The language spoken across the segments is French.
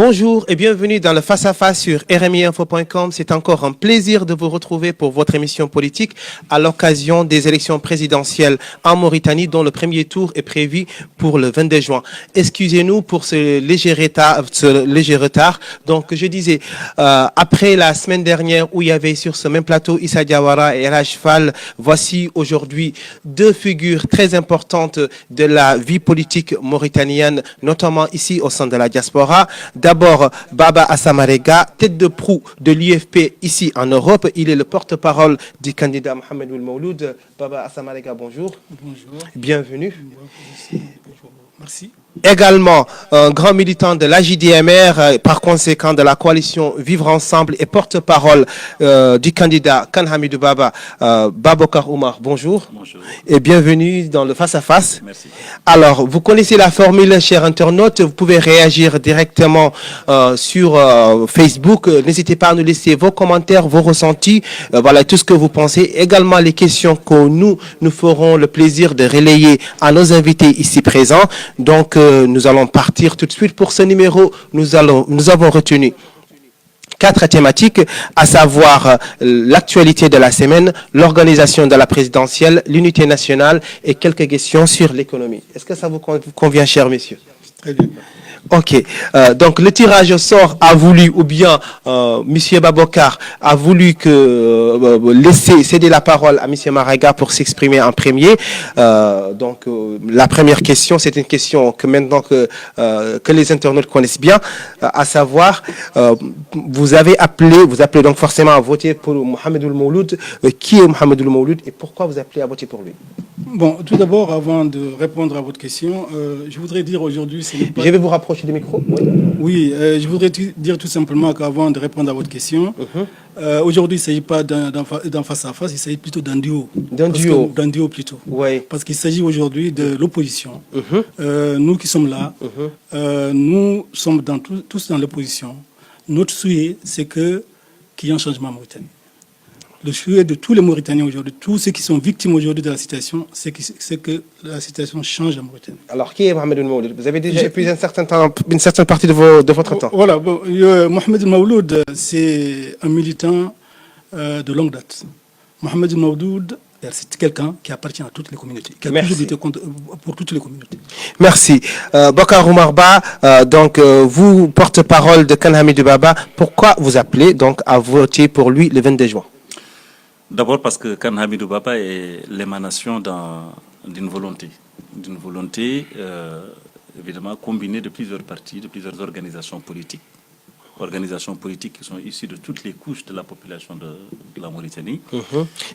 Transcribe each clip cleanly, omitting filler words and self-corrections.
Bonjour et bienvenue dans le face-à-face sur rmiinfo.com. C'est encore un plaisir de vous retrouver pour votre émission politique à l'occasion des élections présidentielles en Mauritanie dont le premier tour est prévu pour le 22 juin. Excusez-nous pour ce léger retard. Donc je disais, après la semaine dernière où il y avait sur ce même plateau Issa Diawara et El Fall, voici aujourd'hui deux figures très importantes de la vie politique mauritanienne, notamment ici au sein de la diaspora. D'abord, Baba Assamarega, tête de proue de l'UFP ici en Europe. Il est le porte-parole du candidat Mohamed Ould Mouloud. Baba Assamarega, bonjour. Bonjour. Bienvenue. Merci. Également, un grand militant de l'AJDMR, par conséquent de la coalition Vivre Ensemble et porte-parole du candidat Khan Hamidou Baba, Babokar Oumar. Bonjour. Bonjour. Et bienvenue dans le face-à-face. Merci. Alors, vous connaissez la formule, chers internautes. Vous pouvez réagir directement sur Facebook. N'hésitez pas à nous laisser vos commentaires, vos ressentis. Voilà, tout ce que vous pensez. Également, les questions que nous ferons le plaisir de relayer à nos invités ici présents. Donc, nous allons partir tout de suite pour ce numéro. Nous avons retenu 4 thématiques, à savoir l'actualité de la semaine, l'organisation de la présidentielle, l'unité nationale et quelques questions sur l'économie. Est-ce que ça vous convient, chers messieurs? Très bien. Ok, donc le tirage au sort a voulu, ou bien Monsieur Babokar a voulu laisser céder la parole à Monsieur Marega pour s'exprimer en premier. Donc la première question, c'est une question que maintenant que les internautes connaissent bien, à savoir, vous appelez donc forcément à voter pour Mohamed Ould Mouloud. Qui est Mohamed Ould Mouloud et pourquoi vous appelez à voter pour lui? Bon, tout d'abord, avant de répondre à votre question, je voudrais dire aujourd'hui... Je vais vous rapprocher du micro. Oui, je voudrais dire tout simplement qu'avant de répondre à votre question, aujourd'hui, il ne s'agit pas d'un face-à-face, il s'agit plutôt d'un duo. D'un duo. D'un duo plutôt. Oui. Parce qu'il s'agit aujourd'hui de l'opposition. Nous qui sommes là, nous sommes tous dans l'opposition. Notre souhait, c'est qu'il y ait un changement en Mauritanie. Le souhait de tous les Mauritaniens aujourd'hui, tous ceux qui sont victimes aujourd'hui de la situation, c'est que la situation change en Mauritanie. Alors, qui est Mohamed Ould Mouloud? Vous avez déjà épuisé une certaine partie de votre temps. Voilà, Mohamed Ould Mouloud, c'est un militant de longue date. Mohamed Ould Mouloud, c'est quelqu'un qui appartient à toutes les communautés, qui a toujours lutté pour toutes les communautés. Merci. Bokar Oumar Ba, donc vous, porte-parole de Khan Hamidou Baba, pourquoi vous appelez donc à voter pour lui le 22 juin? D'abord parce que Khan Hamidou Baba est l'émanation d'une volonté. Évidemment combinée de plusieurs partis, de plusieurs organisations politiques qui sont issues de toutes les couches de la population de la Mauritanie.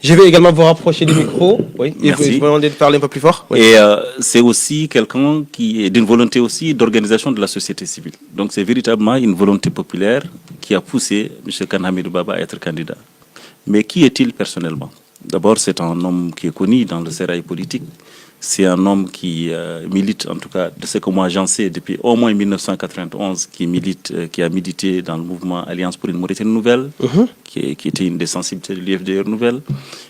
Je vais également vous rapprocher du micro. Oui, merci. Et vous demandez de parler un peu plus fort. Oui. Et c'est aussi quelqu'un qui est d'une volonté aussi d'organisation de la société civile. Donc c'est véritablement une volonté populaire qui a poussé M. Khan Hamidou Baba à être candidat. Mais qui est-il personnellement? D'abord, c'est un homme qui est connu dans le sérail politique. C'est un homme qui milite, en tout cas, de ce que moi j'en sais, depuis au moins 1991, qui a milité dans le mouvement Alliance pour une Mauritanie nouvelle, qui était une des sensibilités de l'IFDR nouvelle,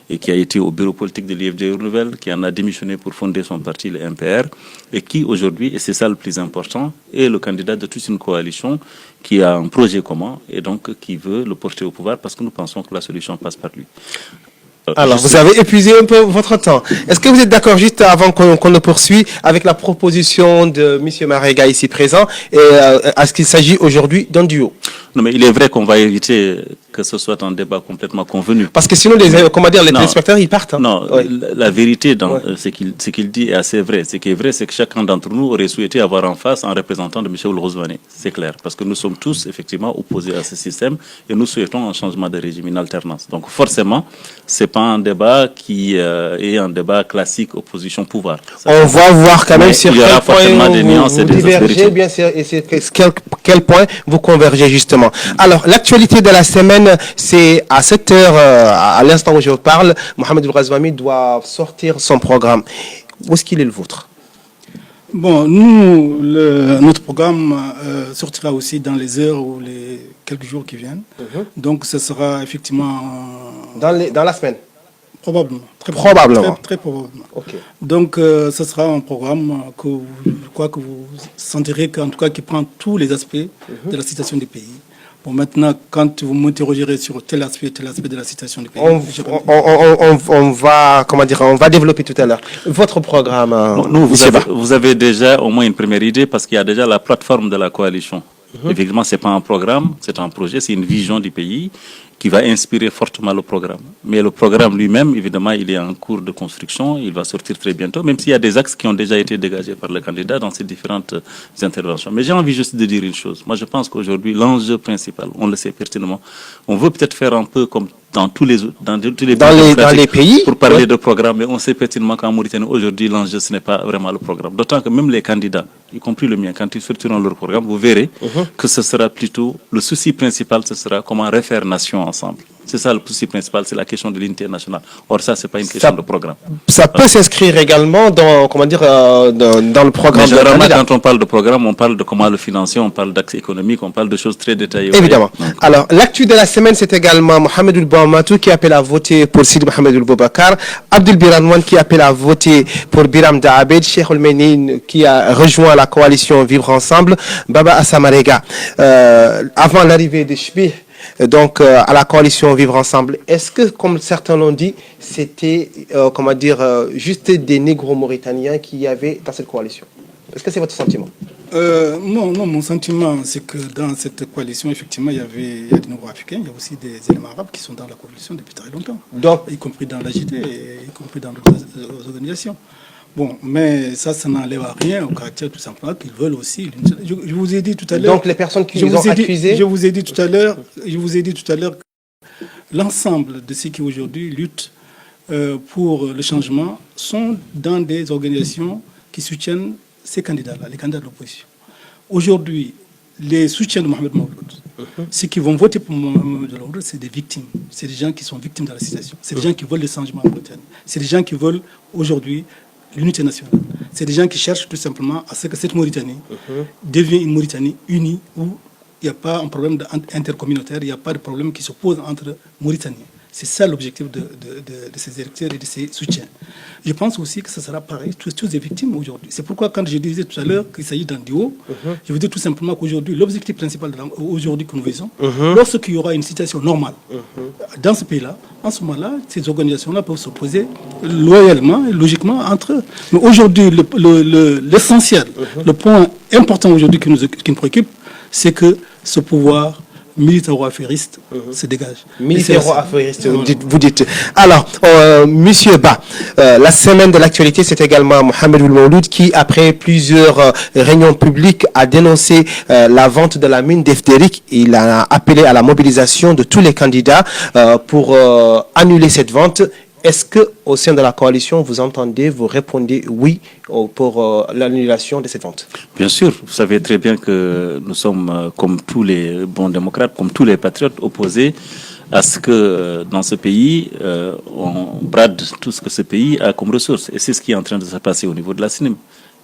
et qui a été au bureau politique de l'IFDR nouvelle, qui en a démissionné pour fonder son parti, le MPR, et qui aujourd'hui, et c'est ça le plus important, est le candidat de toute une coalition qui a un projet commun et donc qui veut le porter au pouvoir parce que nous pensons que la solution passe par lui. Alors, vous avez épuisé un peu votre temps. Est-ce que vous êtes d'accord, juste avant qu'on le poursuive, avec la proposition de M. Marega ici présent, et à ce qu'il s'agit aujourd'hui d'un duo? Non, mais il est vrai qu'on va éviter que ce soit un débat complètement convenu. Parce que sinon, les téléspectateurs, ils partent. Hein. Non, la vérité dans ce qu'il dit est assez vrai. Ce qui est vrai, c'est que chacun d'entre nous aurait souhaité avoir en face un représentant de M. Ould Ghazouani. C'est clair. Parce que nous sommes tous, effectivement, opposés à ce système et nous souhaitons un changement de régime, une alternance. Donc, forcément, c'est pas un débat qui est un débat classique opposition-pouvoir. On va voir quand même sur quel point vous divergez, bien sûr, et c'est quel point vous convergez justement. Alors, l'actualité de la semaine, c'est à 7 heures, à l'instant où je vous parle, Mohamed Ould Ghazouani doit sortir son programme. Où est-ce qu'il est le vôtre? Bon, nous, notre programme sortira aussi dans les heures ou les quelques jours qui viennent. Donc, ce sera effectivement... Dans la semaine? Probablement. Probablement. Très probablement. Ok. Donc, ce sera un programme je crois que vous sentirez qu'en tout cas qui prend tous les aspects de la situation du pays. Bon, maintenant, quand vous m'interrogerez sur tel aspect de la situation du pays, on va développer tout à l'heure. Votre programme, vous avez déjà au moins une première idée parce qu'il y a déjà la plateforme de la coalition. Effectivement, c'est pas un programme, c'est un projet, c'est une vision du pays qui va inspirer fortement le programme. Mais le programme lui-même, évidemment, il est en cours de construction, il va sortir très bientôt, même s'il y a des axes qui ont déjà été dégagés par le candidat dans ces différentes interventions. Mais j'ai envie juste de dire une chose. Moi, je pense qu'aujourd'hui, l'enjeu principal, on le sait pertinemment, on veut peut-être faire un peu comme dans tous les pays pour parler de programme, mais on sait pertinemment qu'en Mauritanie, aujourd'hui, l'enjeu, ce n'est pas vraiment le programme. D'autant que même les candidats, y compris le mien, quand ils sortiront leur programme, vous verrez que ce sera plutôt, le souci principal, ce sera comment refaire nation ensemble. C'est ça le souci principal, c'est la question de l'unité nationale. Or ça, c'est pas une question de programme. Ça peut s'inscrire également dans, dans le programme. Mais généralement, quand on parle de programme, on parle de comment le financer, on parle d'accès économique, on parle de choses très détaillées. Évidemment. Alors, l'actu de la semaine, c'est également Mohamed Oulbouamatou qui appelle à voter pour Sidi Mohamed Oulboubacar, Abdel Biranouane qui appelle à voter pour Biram Daabed, Cheikh Olmenin qui a rejoint la coalition Vivre Ensemble, Baba Assamarega. Avant l'arrivée de Chbih, donc à la coalition Vivre Ensemble, est-ce que, comme certains l'ont dit, c'était juste des négro-mauritaniens qui y avaient dans cette coalition? Est-ce que c'est votre sentiment? Non, mon sentiment, c'est que dans cette coalition, effectivement, il y a des négro-africains, il y a aussi des éléments arabes qui sont dans la coalition depuis très longtemps, donc, y compris dans l'AJT, y compris dans d'autres organisations. Bon, mais ça n'enlève à rien au caractère tout simplement qu'ils veulent aussi. Je vous ai dit tout à l'heure. Donc les personnes qui nous ont accusés. Je vous ai dit tout à l'heure que l'ensemble de ceux qui aujourd'hui luttent pour le changement sont dans des organisations qui soutiennent ces candidats-là, les candidats de l'opposition. Aujourd'hui, les soutiens de Mohamed Mawlud, ceux qui vont voter pour Mohamed Mawlud, c'est des victimes. C'est des gens qui sont victimes de la situation. C'est des gens qui veulent le changement en Mauritanie. C'est des gens qui veulent aujourd'hui l'unité nationale. C'est des gens qui cherchent tout simplement à ce que cette Mauritanie devienne une Mauritanie unie où il n'y a pas un problème intercommunautaire, il n'y a pas de problème qui se pose entre Mauritaniens. C'est ça l'objectif de ces électeurs et de ces soutiens. Je pense aussi que ce sera pareil, tous des victimes aujourd'hui. C'est pourquoi quand je disais tout à l'heure qu'il s'agit d'un duo, je veux dire tout simplement qu'aujourd'hui, l'objectif principal aujourd'hui que nous visons, lorsqu'il y aura une situation normale dans ce pays-là, en ce moment-là, ces organisations-là peuvent s'opposer loyalement et logiquement entre eux. Mais aujourd'hui, l'essentiel, le point important aujourd'hui qui nous préoccupe, c'est que ce pouvoir militaro-affairiste se dégage. Militaro-affairiste, vous dites. Alors, Monsieur Ba, la semaine de l'actualité, c'est également Mohamed Oulmouloud qui, après plusieurs réunions publiques, a dénoncé la vente de la mine d'Efterik. Il a appelé à la mobilisation de tous les candidats pour annuler cette vente. Est-ce que, au sein de la coalition, vous répondez oui pour l'annulation de cette vente? Bien sûr, vous savez très bien que nous sommes, comme tous les bons démocrates, comme tous les patriotes, opposés à ce que dans ce pays, on brade tout ce que ce pays a comme ressources. Et c'est ce qui est en train de se passer au niveau de la CNIM.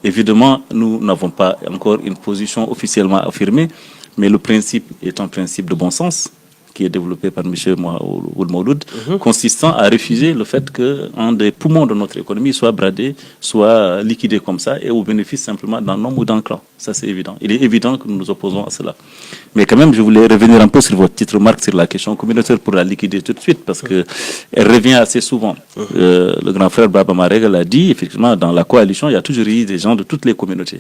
Évidemment, nous n'avons pas encore une position officiellement affirmée, mais le principe est un principe de bon sens, qui est développé par M. Oulmouloud, consistant à refuser le fait qu'un des poumons de notre économie soit bradé, soit liquidé comme ça, et au bénéfice simplement d'un homme ou d'un clan. Ça, c'est évident. Il est évident que nous nous opposons à cela. Mais quand même, je voulais revenir un peu sur votre petite remarque sur la question communautaire pour la liquider tout de suite, parce qu'elle revient assez souvent. Le grand frère Baba Marega l'a dit, effectivement, dans la coalition, il y a toujours eu des gens de toutes les communautés.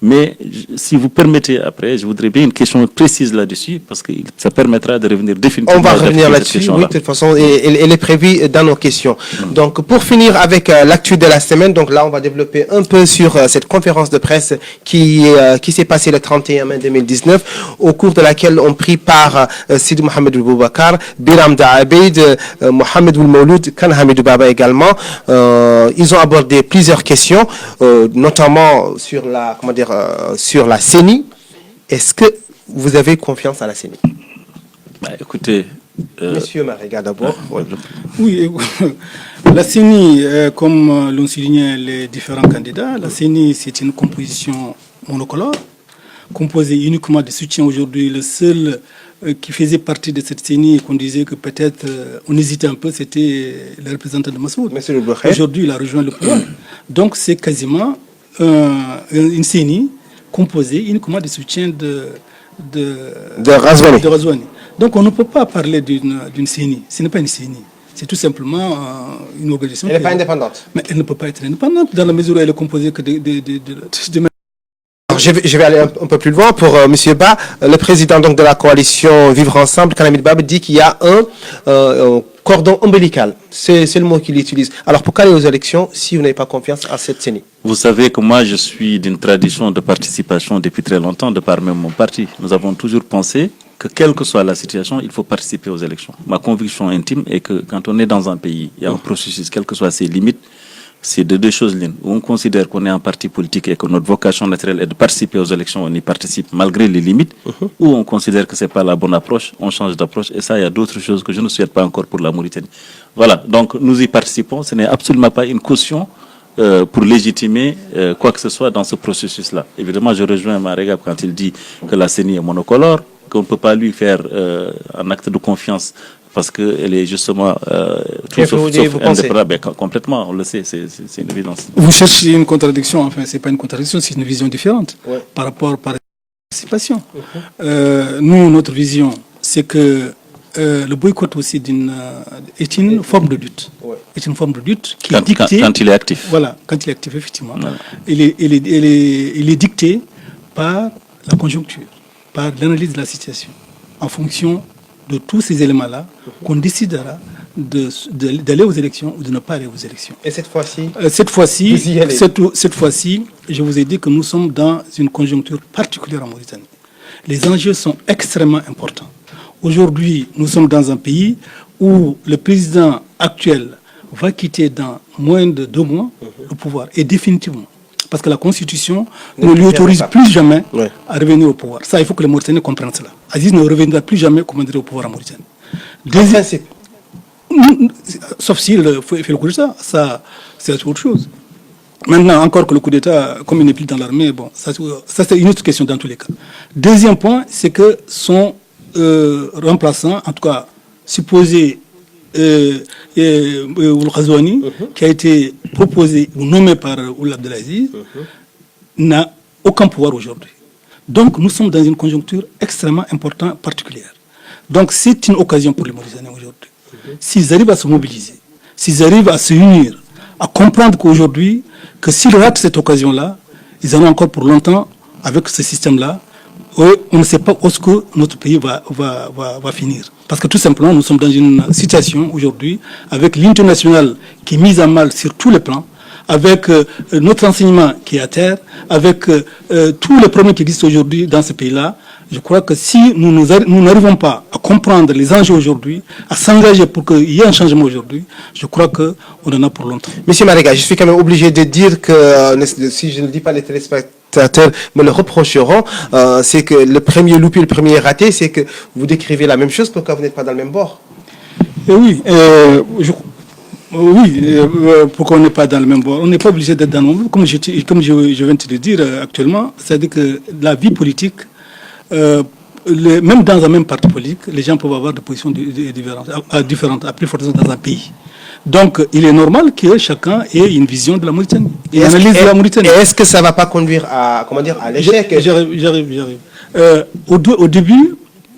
Mais si vous permettez, après, je voudrais bien une question précise là-dessus, parce que ça permettra de revenir définitivement. On va revenir là-dessus, oui, de toute façon, elle est prévue dans nos questions. Donc, pour finir avec l'actu de la semaine, donc là, on va développer un peu sur cette conférence de presse qui s'est passée le 31 mai 2019, au cours de laquelle ont pris part Sidi Mohamed Oulboubacar, Biram Daabed, Mohamed Oulmouloud, Khan Hamidou Baba également. Ils ont abordé plusieurs questions, notamment sur la CENI. Est-ce que vous avez confiance à la CENI? Écoutez... Monsieur Marega d'abord. Oui, la CENI, comme l'ont souligné les différents candidats, la CENI c'est une composition monocolore, composée uniquement de soutien aujourd'hui. Le seul qui faisait partie de cette CENI et qu'on disait que peut-être on hésitait un peu, c'était le représentant de Massoud. Aujourd'hui, il a rejoint le pouvoir. Donc c'est quasiment une CENI composée uniquement de soutien de Razouani. Donc on ne peut pas parler d'une CENI. Ce n'est pas une CENI. C'est tout simplement une organisation. Elle n'est pas indépendante. Mais elle ne peut pas être indépendante dans la mesure où elle est composée que de je vais aller un peu plus loin pour M. Ba. Le président donc, de la coalition Vivre Ensemble, Kanamid Bab, dit qu'il y a un cordon ombilical. C'est le mot qu'il utilise. Alors pourquoi aller aux élections si vous n'avez pas confiance à cette CENI? Vous savez que moi, je suis d'une tradition de participation depuis très longtemps, de par même mon parti. Nous avons toujours pensé que quelle que soit la situation, il faut participer aux élections. Ma conviction intime est que quand on est dans un pays, il y a un processus, quelles que soient ses limites, c'est de deux choses l'une. Où on considère qu'on est un parti politique et que notre vocation naturelle est de participer aux élections, on y participe malgré les limites, ou on considère que c'est pas la bonne approche, on change d'approche. Et ça, il y a d'autres choses que je ne souhaite pas encore pour la Mauritanie. Voilà, donc nous y participons. Ce n'est absolument pas une caution pour légitimer quoi que ce soit dans ce processus-là. Évidemment, je rejoins Marega quand il dit que la CENI est monocolore, qu'on ne peut pas lui faire un acte de confiance parce qu'elle est justement tout sauf indépendante. Complètement, on le sait, c'est une évidence. Vous cherchez une contradiction, enfin, ce n'est pas une contradiction, c'est une vision différente par rapport à la participation. Nous, notre vision, c'est que le boycott aussi est une forme de lutte. Est une forme de lutte qui est dictée. Quand il est actif. Voilà, quand il est actif, effectivement. Voilà. Il est dicté par la conjoncture, par l'analyse de la situation, en fonction de tous ces éléments-là, qu'on décidera d'aller aux élections ou de ne pas aller aux élections. Et cette fois-ci cette fois-ci, je vous ai dit que nous sommes dans une conjoncture particulière en Mauritanie. Les enjeux sont extrêmement importants. Aujourd'hui, nous sommes dans un pays où le président actuel va quitter dans moins de 2 mois le pouvoir, et définitivement. Parce que la Constitution ne lui autorise plus jamais à revenir au pouvoir. Ça, il faut que les Mauritaniens comprennent cela. Aziz ne reviendra plus jamais, comment dire, au pouvoir en Mauritanie. Sauf s'il fait le coup d'État, ça c'est autre chose. Maintenant, encore que le coup d'État, comme il n'est plus dans l'armée, bon, ça c'est une autre question dans tous les cas. Deuxième point, c'est que son remplaçant, en tout cas supposé Ould Ghazouani, qui a été proposé ou nommé par Ould Abdelaziz, n'a aucun pouvoir aujourd'hui. Donc nous sommes dans une conjoncture extrêmement importante, particulière. Donc c'est une occasion pour les Mauritaniens aujourd'hui. S'ils arrivent à se mobiliser, s'ils arrivent à se unir, à comprendre qu'aujourd'hui, que s'ils ratent cette occasion-là, ils en ont encore pour longtemps avec ce système-là. On ne sait pas où est-ce que notre pays va finir. Parce que tout simplement, nous sommes dans une situation aujourd'hui avec l'unité nationale qui est mise à mal sur tous les plans, avec notre enseignement qui est à terre, avec tous les problèmes qui existent aujourd'hui dans ce pays-là. Je crois que si nous n'arrivons pas à comprendre les enjeux aujourd'hui, à s'engager pour qu'il y ait un changement aujourd'hui, je crois qu'on en a pour longtemps. Monsieur Marega, je suis quand même obligé de dire que, si je ne dis pas les téléspectateurs me le reprocheront, c'est que le premier loupé, le premier raté, c'est que vous décrivez la même chose, pourquoi vous n'êtes pas dans le même bord? Oui, pourquoi on n'est pas dans le même bord? On n'est pas obligé d'être dans le même bord. Comme je viens de te le dire actuellement, c'est-à-dire que la vie politique, même dans un même parti politique, les gens peuvent avoir des positions différentes, à plus forte raison dans un pays. Donc, il est normal que chacun ait une vision de la Mauritanie, une analyse de la Mauritanie. Et est-ce que ça ne va pas conduire à, à l'échec? J'arrive. Au début,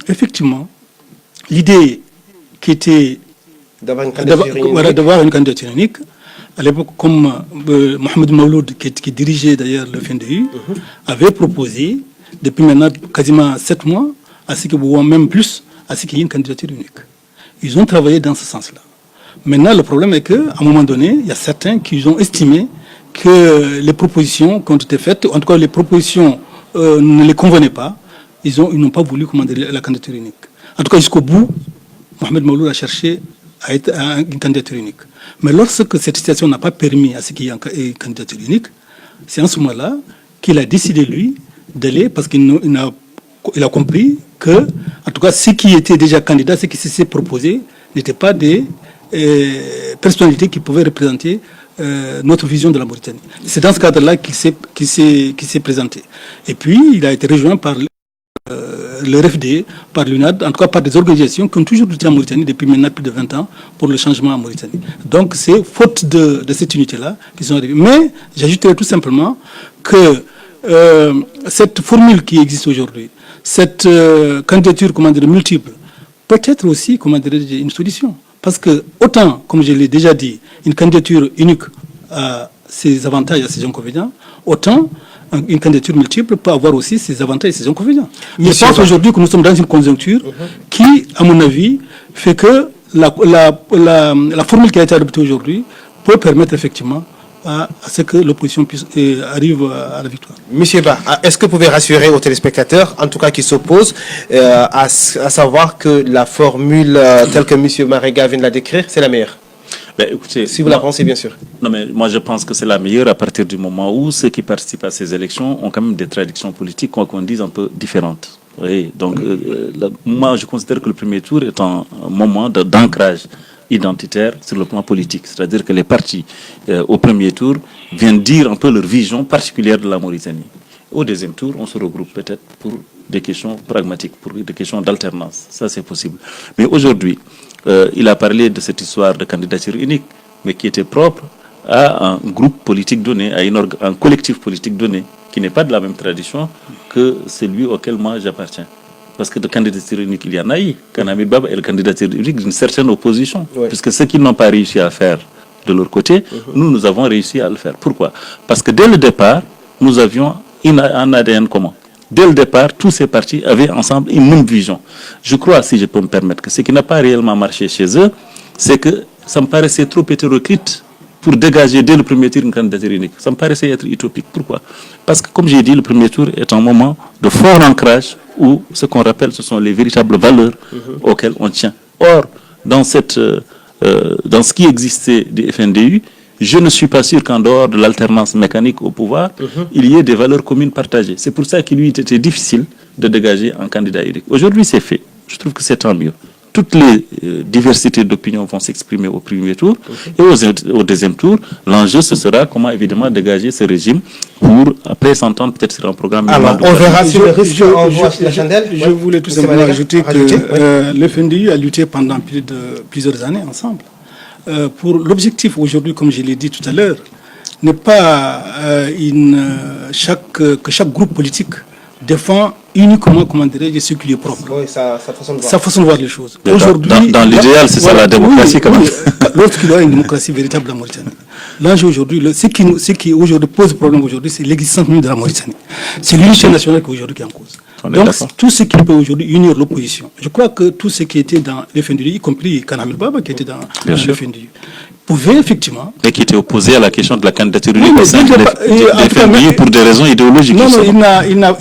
effectivement, l'idée qui était d'avoir une candidature unique, à l'époque, comme Mohamed Mawloud, qui dirigeait d'ailleurs le FNDU, avait proposé, depuis maintenant quasiment 7 mois, à ce que, même plus, à ce qu'il y ait une candidature unique. Ils ont travaillé dans ce sens-là. Maintenant, le problème est qu'à un moment donné, il y a certains qui ont estimé que les propositions qui ont été faites, en tout cas les propositions ne les convenaient pas, ils n'ont pas voulu commander la candidature unique. En tout cas, jusqu'au bout, Mohamed Mawloud a cherché à être à une candidature unique. Mais lorsque cette situation n'a pas permis à ce qu'il y ait une candidature unique, c'est en ce moment-là qu'il a décidé, lui, d'aller, parce qu'il a compris que, en tout cas, ceux qui étaient déjà candidats, ceux qui s'étaient proposés, n'étaient pas des personnalités qui pouvaient représenter notre vision de la Mauritanie. C'est dans ce cadre-là qu'il s'est présenté. Et puis, il a été rejoint par le RFD, par l'UNAD, en tout cas par des organisations qui ont toujours lutté en Mauritanie depuis maintenant plus de 20 ans pour le changement en Mauritanie. Donc c'est faute de cette unité-là qu'ils sont arrivés. Mais j'ajouterais tout simplement que cette formule qui existe aujourd'hui, cette candidature multiple, peut être aussi une solution. Parce que autant, comme je l'ai déjà dit, une candidature unique a ses avantages et ses inconvénients, autant une candidature multiple peut avoir aussi ses avantages et ses inconvénients. Mais je pense aujourd'hui que nous sommes dans une conjoncture qui, à mon avis, fait que la formule qui a été adoptée aujourd'hui peut permettre effectivement à ce que l'opposition arrive à la victoire. Monsieur Ba, est-ce que vous pouvez rassurer aux téléspectateurs, en tout cas qui s'opposent, à savoir que la formule telle que monsieur Marega vient de la décrire, c'est la meilleure? Écoutez, si vous la pensez, bien sûr. Non, mais moi je pense que c'est la meilleure à partir du moment où ceux qui participent à ces élections ont quand même des traditions politiques, quoi qu'on dise, un peu différentes. Oui, donc moi je considère que le premier tour est un moment d'ancrage identitaire sur le plan politique. C'est-à-dire que les partis au premier tour viennent dire un peu leur vision particulière de la Mauritanie. Au deuxième tour, on se regroupe peut-être pour des questions pragmatiques, pour des questions d'alternance. Ça, c'est possible. Mais aujourd'hui, il a parlé de cette histoire de candidature unique, mais qui était propre à un groupe politique donné, à un collectif politique donné, qui n'est pas de la même tradition que celui auquel moi j'appartiens. Parce que de candidature unique, il y en a eu. Kanamir Baba est la candidature unique d'une certaine opposition. Oui. Puisque ceux qui n'ont pas réussi à faire de leur côté, nous avons réussi à le faire. Pourquoi? Parce que dès le départ, nous avions un ADN commun. Dès le départ, tous ces partis avaient ensemble une même vision. Je crois, si je peux me permettre, que ce qui n'a pas réellement marché chez eux, c'est que ça me paraissait trop hétéroclite pour dégager dès le premier tour une candidature unique. Ça me paraissait être utopique. Pourquoi? Parce que, comme j'ai dit, le premier tour est un moment de fort ancrage où ce qu'on rappelle, ce sont les véritables valeurs auxquelles on tient. Or, dans ce qui existait du FNDU, je ne suis pas sûr qu'en dehors de l'alternance mécanique au pouvoir, il y ait des valeurs communes partagées. C'est pour ça qu'il lui était difficile de dégager un candidat unique. Aujourd'hui, c'est fait. Je trouve que c'est tant mieux. Toutes les diversités d'opinion vont s'exprimer au premier tour. Et au deuxième tour, l'enjeu, ce sera comment évidemment dégager ce régime pour après s'entendre peut-être sur un programme. Alors, on verra si le risque envoie la chandelle. Je voulais tout simplement ajouter que le FNDU a lutté pendant plusieurs années ensemble. Pour l'objectif aujourd'hui, comme je l'ai dit tout à l'heure, n'est pas que chaque groupe politique défend uniquement, comment dirais-je, ce qui lui est propre. Oui, sa façon de voir. Sa façon de voir les choses. Aujourd'hui, dans l'idéal, c'est ça la démocratie quand même. Lorsqu'il y a une démocratie véritable en Mauritanie. L'enjeu aujourd'hui, ce qui aujourd'hui pose problème aujourd'hui, c'est l'existence même de la Mauritanie. C'est l'unité nationale qui est aujourd'hui qui est en cause. Donc, tout ce qui peut aujourd'hui unir l'opposition. Je crois que tout ce qui était dans le FNDU, y compris Kanamir Baba qui était dans le FNDU, pouvait effectivement... Mais qui était opposé à la question de la candidature unique au sein de FNDU pour des raisons idéologiques. Non,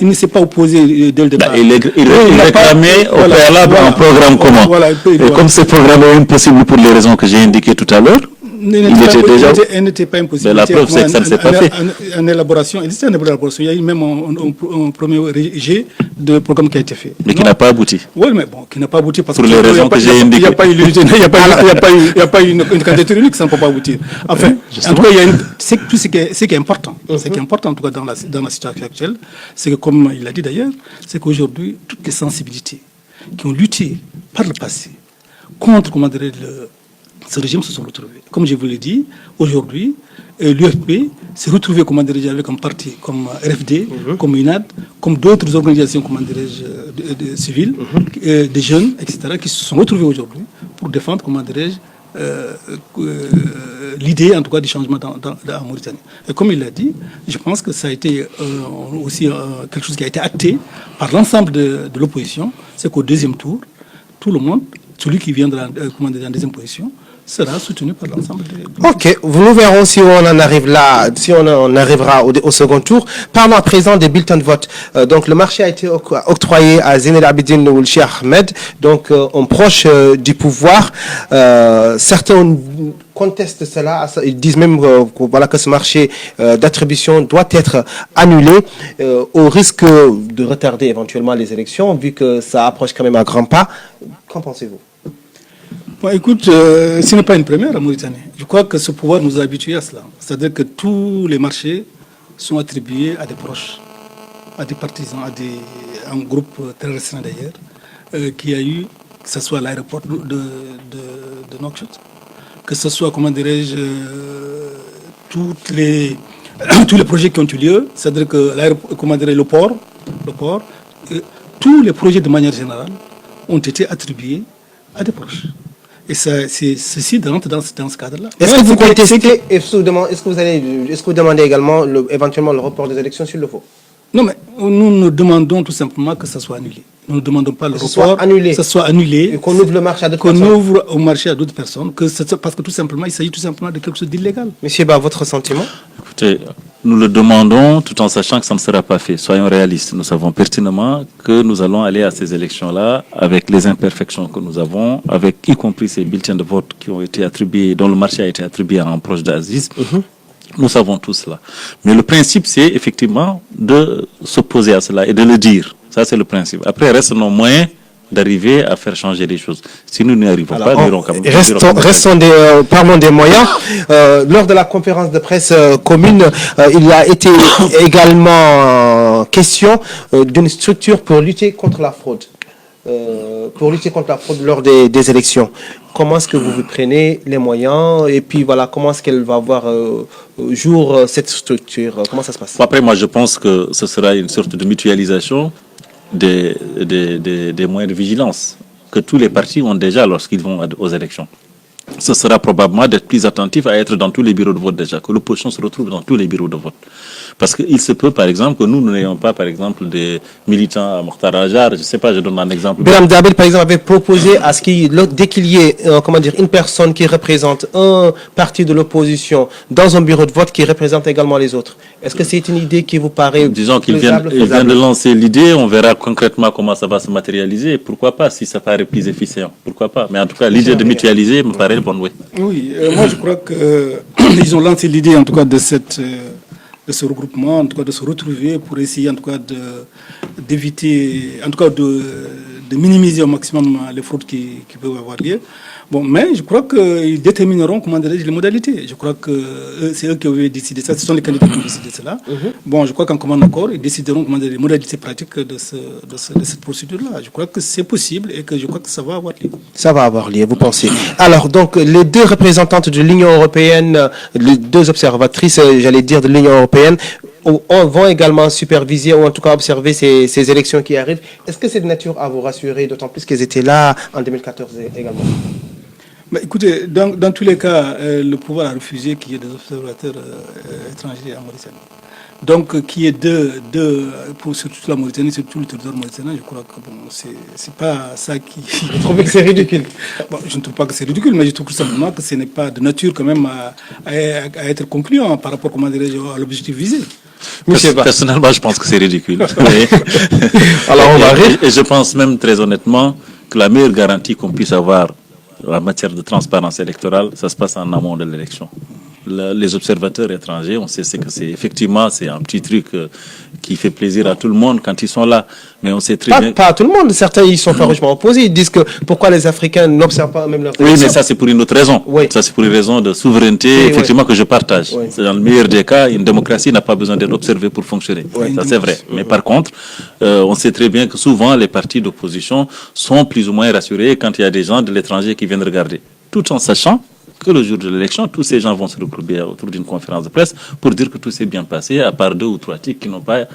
il ne s'est pas opposé dès le départ. Il réclamait au préalable un programme commun. Et comme ce programme est impossible pour les raisons que j'ai indiquées tout à l'heure, elle n'était pas impossible. Mais la preuve, c'est que ça ne s'est pas fait. En élaboration, il existait une élaboration. Il y a eu même un premier jet de programme qui a été fait. Mais qui n'a pas abouti. Oui, mais bon, qui n'a pas abouti parce pour les raisons que j'ai indiquées. Il n'y a pas eu une candidature unique, ça ne peut pas aboutir. Enfin, en tout cas, ce qui est important, en tout cas dans la situation actuelle, c'est que, comme il l'a dit d'ailleurs, c'est qu'aujourd'hui, toutes les sensibilités qui ont lutté par le passé contre, comment dirais ce régime se sont retrouvés. Comme je vous l'ai dit, aujourd'hui, l'UFP s'est retrouvé, comment dirais-je, avec un parti comme RFD, comme UNAD, comme d'autres organisations, comment dirais-je, civiles, des jeunes, etc., qui se sont retrouvés aujourd'hui pour défendre, comment dirais-je, l'idée, en tout cas, du changement en Mauritanie. Et comme il l'a dit, je pense que ça a été aussi quelque chose qui a été acté par l'ensemble de l'opposition, c'est qu'au deuxième tour, tout le monde, celui qui viendra en deuxième position, sera soutenu par l'ensemble des... Ok, nous verrons si on en arrive là, si on en arrivera au second tour. Parlons à présent des bulletins de vote. Donc le marché a été octroyé à Zine El Abidine ou Cheikh Ahmed, donc on proche du pouvoir. Certains contestent cela, ils disent même voilà, que ce marché d'attribution doit être annulé au risque de retarder éventuellement les élections, vu que ça approche quand même à grands pas. Qu'en pensez-vous? Bon, écoute, ce n'est pas une première en Mauritanie. Je crois que ce pouvoir nous a habitués à cela. C'est-à-dire que tous les marchés sont attribués à des proches. à des partisans, un groupe très restreint d'ailleurs, qui a eu, que ce soit à l'aéroport de Nouakchott, que ce soit, comment dirais-je, tous les projets qui ont eu lieu, c'est-à-dire que le port, tous les projets de manière générale ont été attribués à des proches. Et ceci rentre dans ce cadre-là. Est-ce que vous contestez, est-ce que vous demandez également éventuellement le report des élections s'il le faut? Non, mais nous demandons tout simplement que ça soit annulé. Nous ne demandons pas le report, que ça soit annulé. Et qu'on ouvre le marché à d'autres personnes. Qu'on ouvre au marché à d'autres personnes, parce que tout simplement, il s'agit tout simplement de quelque chose d'illégal. Monsieur Ba, votre sentiment? Écoutez, nous le demandons tout en sachant que ça ne sera pas fait. Soyons réalistes. Nous savons pertinemment que nous allons aller à ces élections-là avec les imperfections que nous avons, avec y compris ces bulletins de vote qui ont été attribués, dont le marché a été attribué à un proche d'Aziz. Nous savons tout cela. Mais le principe, c'est effectivement de s'opposer à cela et de le dire. Ça, c'est le principe. Après, reste nos moyens d'arriver à faire changer les choses. Si nous n'y arrivons pas, nous irons quand même. Parlons des moyens. Lors de la conférence de presse commune, il a été également question d'une structure pour lutter contre la fraude. Lors des élections. Comment est-ce que vous prenez les moyens et puis voilà, comment est-ce qu'elle va voir jour cette structure? Comment ça se passe? Après, moi, je pense que ce sera une sorte de mutualisation des moyens de vigilance que tous les partis ont déjà lorsqu'ils vont aux élections. Ce sera probablement d'être plus attentif à être dans tous les bureaux de vote déjà, que l'opposition se retrouve dans tous les bureaux de vote. Parce qu'il se peut, par exemple, que nous n'ayons pas, par exemple, des militants à Mokhtar Ajar, je ne sais pas, je donne un exemple. Biram Dabel, par exemple, avait proposé à ce dès qu'il y ait, une personne qui représente un parti de l'opposition dans un bureau de vote qui représente également les autres. Est-ce que c'est une idée qui vous paraît Disons qu'il vient de lancer l'idée, on verra concrètement comment ça va se matérialiser. Pourquoi pas, si ça paraît plus efficient, pourquoi pas. Mais en tout cas, l'idée de mutualiser me paraît bonne. Oui, moi je crois qu'ils ont lancé l'idée en tout cas de ce regroupement, en tout cas de se retrouver pour essayer en tout cas d'éviter, en tout cas de minimiser au maximum les fraudes qui peuvent avoir lieu. Bon, mais je crois qu'ils détermineront, comment dirais-je, les modalités. Je crois que c'est eux qui avaient décidé ça, ce sont les candidats qui ont décidé cela. Bon, je crois qu'en commun accord, ils décideront, comment dire, les modalités pratiques de cette procédure-là. Je crois que c'est possible et que je crois que ça va avoir lieu. Ça va avoir lieu, vous pensez. Alors, donc, les deux représentantes de l'Union européenne, les deux observatrices, j'allais dire, de l'Union européenne, vont également superviser ou en tout cas observer ces élections qui arrivent. Est-ce que c'est de nature à vous rassurer, d'autant plus qu'elles étaient là en 2014 également? Écoutez, dans tous les cas, le pouvoir a refusé qu'il y ait des observateurs étrangers en Mauritanie. Donc, qu'il y ait pour surtout la Mauritanie, surtout le territoire mauritanien, je crois que bon, c'est pas ça qui... Vous trouvez que c'est ridicule? Bon, je ne trouve pas que c'est ridicule, mais je trouve tout simplement que ce n'est pas de nature quand même à être concluant par rapport, comment dirais-je, à l'objectif visé. Personnellement, je pense que c'est ridicule. Alors, on va rire. Et je pense même très honnêtement que la meilleure garantie qu'on puisse avoir en matière de transparence électorale, ça se passe en amont de l'élection. Les observateurs étrangers, on sait que c'est effectivement c'est un petit truc qui fait plaisir à tout le monde quand ils sont là, mais on sait très bien. Pas à tout le monde, certains ils sont farouchement opposés, ils disent que pourquoi les Africains n'observent pas même leur élection. Oui, mais ça c'est pour une autre raison. Oui. Ça c'est pour une raison de souveraineté, effectivement que je partage. Oui. C'est dans le meilleur des cas, une démocratie n'a pas besoin d'être observée pour fonctionner. Oui. Ça c'est vrai. Mais par contre, on sait très bien que souvent les partis d'opposition sont plus ou moins rassurés quand il y a des gens de l'étranger qui viennent regarder, tout en sachant que le jour de l'élection, tous ces gens vont se regrouper autour d'une conférence de presse pour dire que tout s'est bien passé, à part 2 ou 3 tics qui n'ont pas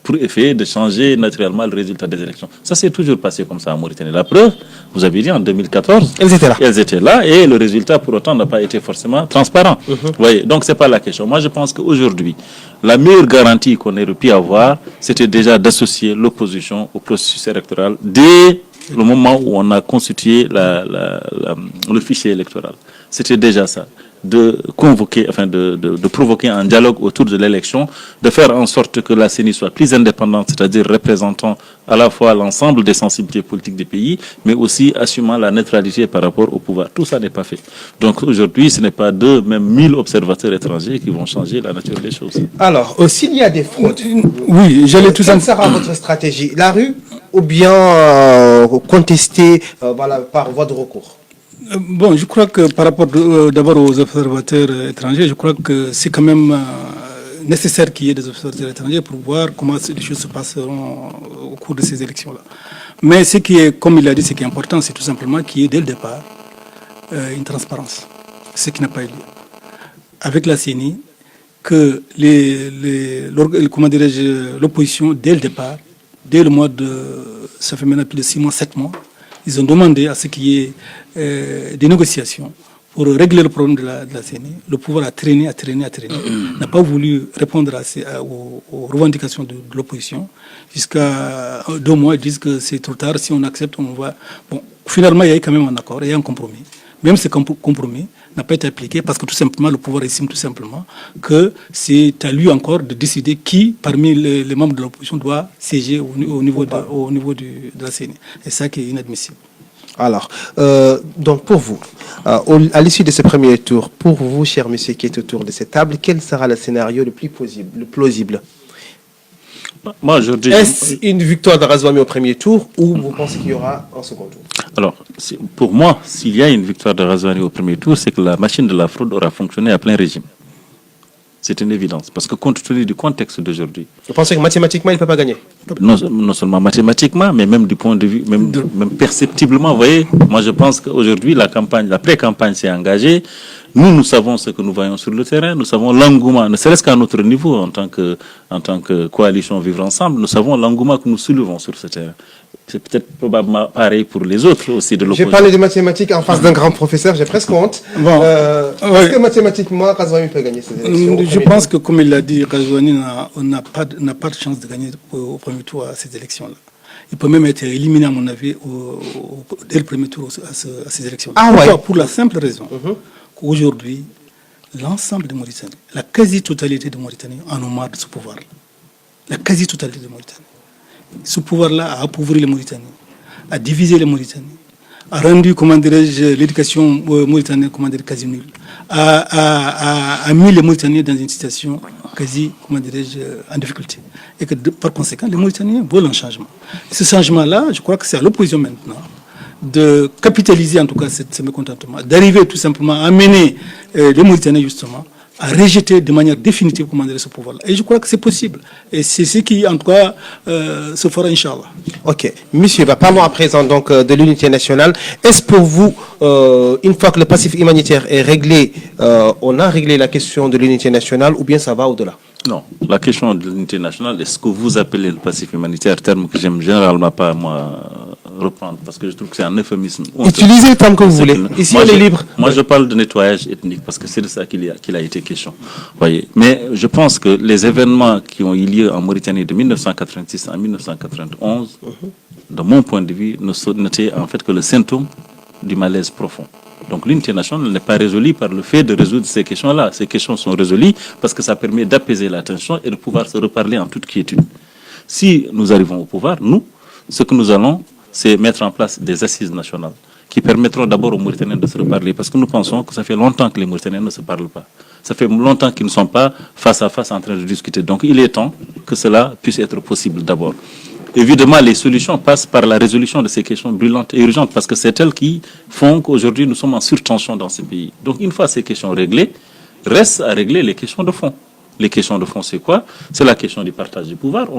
pour effet de changer naturellement le résultat des élections. Ça s'est toujours passé comme ça en Mauritanie. La preuve, vous avez dit en 2014, elles étaient là et le résultat pour autant n'a pas été forcément transparent. Vous voyez, donc c'est pas la question. Moi je pense qu'aujourd'hui, la meilleure garantie qu'on ait pu avoir, c'était déjà d'associer l'opposition au processus électoral dès le moment où on a constitué le fichier électoral. C'était déjà ça, de convoquer, de provoquer un dialogue autour de l'élection, de faire en sorte que la CENI soit plus indépendante, c'est-à-dire représentant à la fois l'ensemble des sensibilités politiques des pays, mais aussi assumant la neutralité par rapport au pouvoir. Tout ça n'est pas fait. Donc aujourd'hui, ce n'est pas 2, même 1000 observateurs étrangers qui vont changer la nature des choses. Alors, s'il y a des fraudes, oui, j'allais tout ça. Quelle sera votre stratégie? La rue ou bien contester par voie de recours? Bon, je crois que par rapport d'abord aux observateurs étrangers, je crois que c'est quand même nécessaire qu'il y ait des observateurs étrangers pour voir comment les choses se passeront au cours de ces élections-là. Mais ce qui est, comme il a dit, ce qui est important, c'est tout simplement qu'il y ait dès le départ une transparence, ce qui n'a pas eu lieu. Avec la CENI, que l'opposition, dès le départ, dès le mois ça fait maintenant plus de 6 mois, 7 mois, ils ont demandé à ce qu'il y ait des négociations pour régler le problème de la CENI. Le pouvoir a traîné, n'a pas voulu répondre aux revendications de l'opposition. Jusqu'à 2 mois, ils disent que c'est trop tard, si on accepte, on va... Bon, finalement, il y a eu quand même un accord, il y a un compromis. Même ce compromis n'a pas été appliqué parce que tout simplement, le pouvoir estime tout simplement que c'est à lui encore de décider qui, parmi les membres de l'opposition, doit siéger au niveau de la CENI. Et ça qui est inadmissible. Alors, donc pour vous, à l'issue de ce premier tour, pour vous, cher monsieur qui est autour de cette table, quel sera le scénario le plus plausible? Moi, je dis... Est-ce une victoire de Razouani au premier tour ou vous pensez qu'il y aura un second tour? Alors, pour moi, s'il y a une victoire de Razouani au premier tour, c'est que la machine de la fraude aura fonctionné à plein régime. C'est une évidence. Parce que compte tenu du contexte d'aujourd'hui... Vous pensez que mathématiquement, il ne peut pas gagner? Non seulement mathématiquement, mais même du point de vue, même perceptiblement. Vous voyez, moi je pense qu'aujourd'hui, la pré-campagne s'est engagée. Nous savons ce que nous voyons sur le terrain. Nous savons l'engouement, ne serait-ce qu'à notre niveau, en tant que coalition Vivre Ensemble, nous savons l'engouement que nous soulevons sur ce terrain. C'est peut-être probablement pareil pour les autres aussi de l'opposition. J'ai parlé de mathématiques en face d'un grand professeur, j'ai presque honte. Bon, est-ce que mathématiquement, Razouani peut gagner ces élections? Je pense que, comme il l'a dit, Razouani n'a pas de chance de gagner au premier tour à ces élections-là. Il peut même être éliminé, à mon avis, dès le premier tour à ces élections. Ah ouais. Pour la simple raison qu'aujourd'hui, l'ensemble des Mauritaniens, la quasi-totalité des Mauritaniens en ont marre de ce pouvoir-là. La quasi-totalité des Mauritaniens. Ce pouvoir-là a appauvri les Mauritaniens, a divisé les Mauritaniens, a rendu, l'éducation mauritanienne, quasi nulle, a mis les Mauritaniens dans une situation quasi, en difficulté. Et que, par conséquent, les Mauritaniens veulent un changement. Et ce changement-là, je crois que c'est à l'opposition maintenant de capitaliser en tout cas ce mécontentement, d'arriver tout simplement à amener les Mauritaniens justement à rejeter de manière définitive ce pouvoir-là. Et je crois que c'est possible. Et c'est ce qui, en tout cas, se fera, Inch'Allah. Ok. Monsieur, parlons à présent donc, de l'unité nationale. Est-ce pour vous, une fois que le passif humanitaire est réglé, on a réglé la question de l'unité nationale ou bien ça va au-delà? Non. La question de l'unité nationale est ce que vous appelez le passif humanitaire, terme que j'aime généralement pas, moi, reprendre, parce que je trouve que c'est un euphémisme. Utilisez le terme que vous voulez. Ici, on est libre. Moi, je parle de nettoyage ethnique, parce que c'est de ça qu'il a été question. Voyez. Mais je pense que les événements qui ont eu lieu en Mauritanie de 1986 à 1991, de mon point de vue, n'étaient en fait que le symptôme du malaise profond. Donc l'unité nationale n'est pas résolue par le fait de résoudre ces questions-là. Ces questions sont résolues parce que ça permet d'apaiser la tension et de pouvoir se reparler en toute quiétude. Si nous arrivons au pouvoir, nous, ce que nous allons, c'est mettre en place des assises nationales qui permettront d'abord aux Mauritaniens de se reparler. Parce que nous pensons que ça fait longtemps que les Mauritaniens ne se parlent pas. Ça fait longtemps qu'ils ne sont pas face à face en train de discuter. Donc il est temps que cela puisse être possible d'abord. Évidemment, les solutions passent par la résolution de ces questions brûlantes et urgentes parce que c'est elles qui font qu'aujourd'hui nous sommes en surtension dans ce pays. Donc une fois ces questions réglées, reste à régler les questions de fond. Les questions de fond, c'est quoi? C'est la question du partage du pouvoir.